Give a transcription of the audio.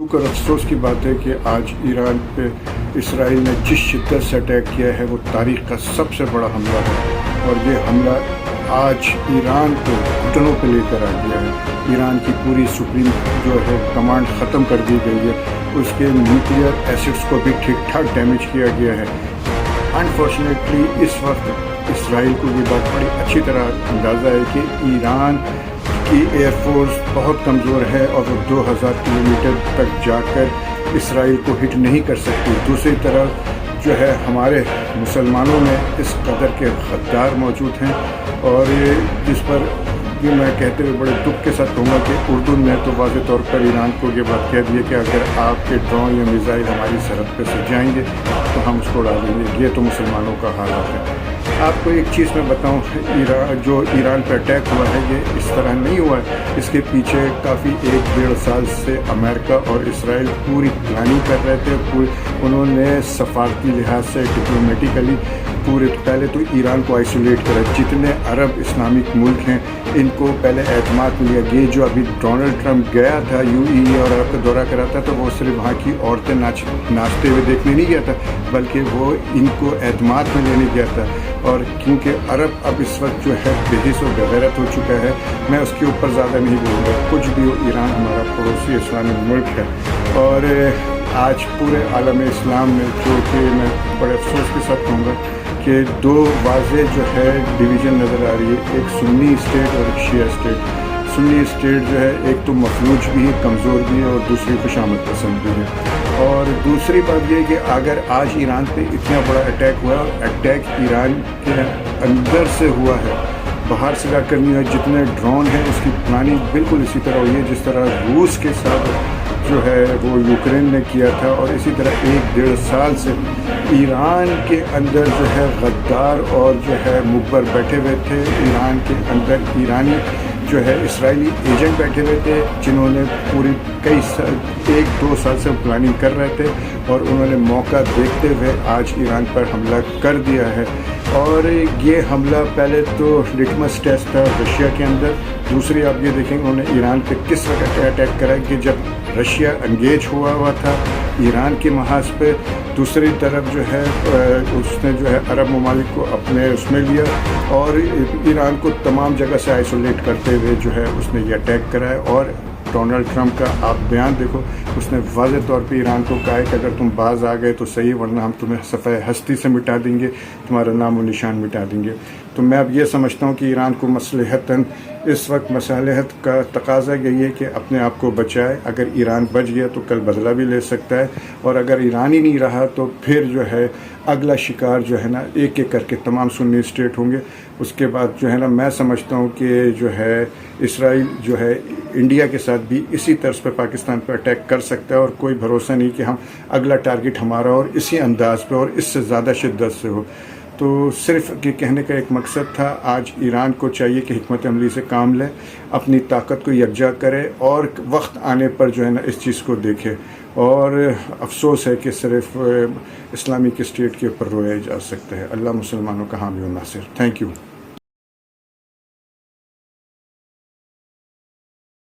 और अफसोस की बात है कि आज ईरान पे इसराइल ने जिस शिद्दत से अटैक किया है वो तारीख़ का सबसे बड़ा हमला है और ये हमला आज ईरान को घुटनों पे लेकर आ गया है। ईरान की पूरी सुप्रीम जो है कमांड ख़त्म कर दी गई है, उसके न्यूक्लियर एसेट्स को भी ठीक ठाक डैमेज किया गया है। अनफॉर्चुनेटली इस वक्त इसराइल को ये बात बड़ी अच्छी तरह अंदाज़ा है कि ईरान की एयरफोर्स बहुत कमज़ोर है और वो 2000 किलोमीटर तक जाकर इसराइल को हिट नहीं कर सकती। दूसरी तरफ जो है हमारे मुसलमानों में इस कदर के गद्दार मौजूद हैं और ये जिस पर ये मैं कहते हुए बड़े दुख के साथ कहूँगा कि उर्दू ने तो वाज़ेह तौर पर ईरान को ये बात कह दी है कि अगर आपके ड्रोन या मिसाइल हमारी सरहद पे से जाएंगे तो हम उसको उड़ाएंगे। ये तो मुसलमानों का हालात है। आपको एक चीज़ मैं बताऊं, जो ईरान पर अटैक हुआ है ये इस तरह नहीं हुआ है। इसके पीछे काफ़ी 1-1.5 साल से अमेरिका और इसराइल पूरी प्लानिंग कर रहे थे। उन्होंने सफारती लिहाज से डिप्लोमेटिकली पूरे पहले तो ईरान को आइसोलेट करा। जितने अरब इस्लामिक मुल्क हैं इनको पहले एतमाद में लिया। ये जो अभी डोनाल्ड ट्रंप गया था यूएई और अरब का दौरा करा था तो वो सिर्फ वहाँ की औरतें नाचते हुए देखने नहीं गया था, बल्कि वो इनको एतमाद में लेने गया था। और क्योंकि अरब अब इस वक्त जो है बेहिस और बेगैरत हो चुका है, मैं उसके ऊपर ज़्यादा नहीं बोलूँगा। कुछ भी हो, ईरान हमारा पड़ोसी इस्लामिक मुल्क है और आज पूरे आलम इस्लाम में जो कि मैं बड़े अफसोस के साथ कहूँगा कि दो वाज़ेह जो है डिवीज़न नज़र आ रही है, एक सुन्नी स्टेट और एक शिया स्टेट। सुन्नी स्टेट जो है एक तो मफलूज भी है, कमज़ोर भी है और दूसरी खुशामद पसंद भी है। और दूसरी बात ये है कि अगर आज ईरान पे इतना बड़ा अटैक हुआ, अटैक ईरान के अंदर से हुआ है, बाहर से जाकर नहीं हुआ। जितने ड्रोन हैं उसकी प्लानिंग बिल्कुल इसी तरह हुई है जिस तरह रूस के साथ जो है वो यूक्रेन ने किया था। और इसी तरह 1-1.5 साल से ईरान के अंदर जो है गद्दार और जो है मुखबर बैठे हुए थे। ईरान के अंदर ईरानी जो है इसराइली एजेंट बैठे हुए थे जिन्होंने पूरी 1-2 साल से प्लानिंग कर रहे थे और उन्होंने मौका देखते हुए आज ईरान पर हमला कर दिया है। और ये हमला पहले तो लिटमस टेस्ट था रशिया के अंदर। दूसरी आप ये देखेंगे उन्होंने ईरान पे किस वक्त अटैक करा कि जब रशिया एंगेज हुआ था ईरान के महाज पे। दूसरी तरफ जो है उसने जो है अरब ममालिक को अपने उसमें लिया और ईरान को तमाम जगह से आइसोलेट करते हुए जो है उसने ये अटैक करा है। और डोनाल्ड ट्रंप का आप बयान देखो, उसने वाज़ेह तौर पे ईरान को कहा है कि अगर तुम बाज आ गए तो सही, वरना हम तुम्हें सफ़े हस्ती से मिटा देंगे, तुम्हारा नाम और निशान मिटा देंगे। तो मैं अब ये समझता हूँ कि ईरान को मसलहतन इस वक्त मसलहत का तकाजा यही है कि अपने आप को बचाए। अगर ईरान बच गया तो कल बदला भी ले सकता है और अगर ईरान ही नहीं रहा तो फिर जो है अगला शिकार जो है ना एक एक करके तमाम सुन्नी स्टेट होंगे। उसके बाद जो है ना मैं समझता हूँ कि जो है इसराइल जो है इंडिया के साथ भी इसी तर्ज पर पाकिस्तान पर अटैक कर सकता है और कोई भरोसा नहीं कि हम अगला टारगेट हमारा और इसी अंदाज पे और इससे ज़्यादा शिद्दत से हो। तो सिर्फ ये कहने का एक मकसद था, आज ईरान को चाहिए कि हिकमत अमली से काम ले, अपनी ताकत को यकजा करे और वक्त आने पर जो है ना इस चीज़ को देखे। और अफसोस है कि सिर्फ इस्लामिक स्टेट के ऊपर रोया जा सकता है। अल्लाह मुसलमानों का हामी और नासिर। Thank you.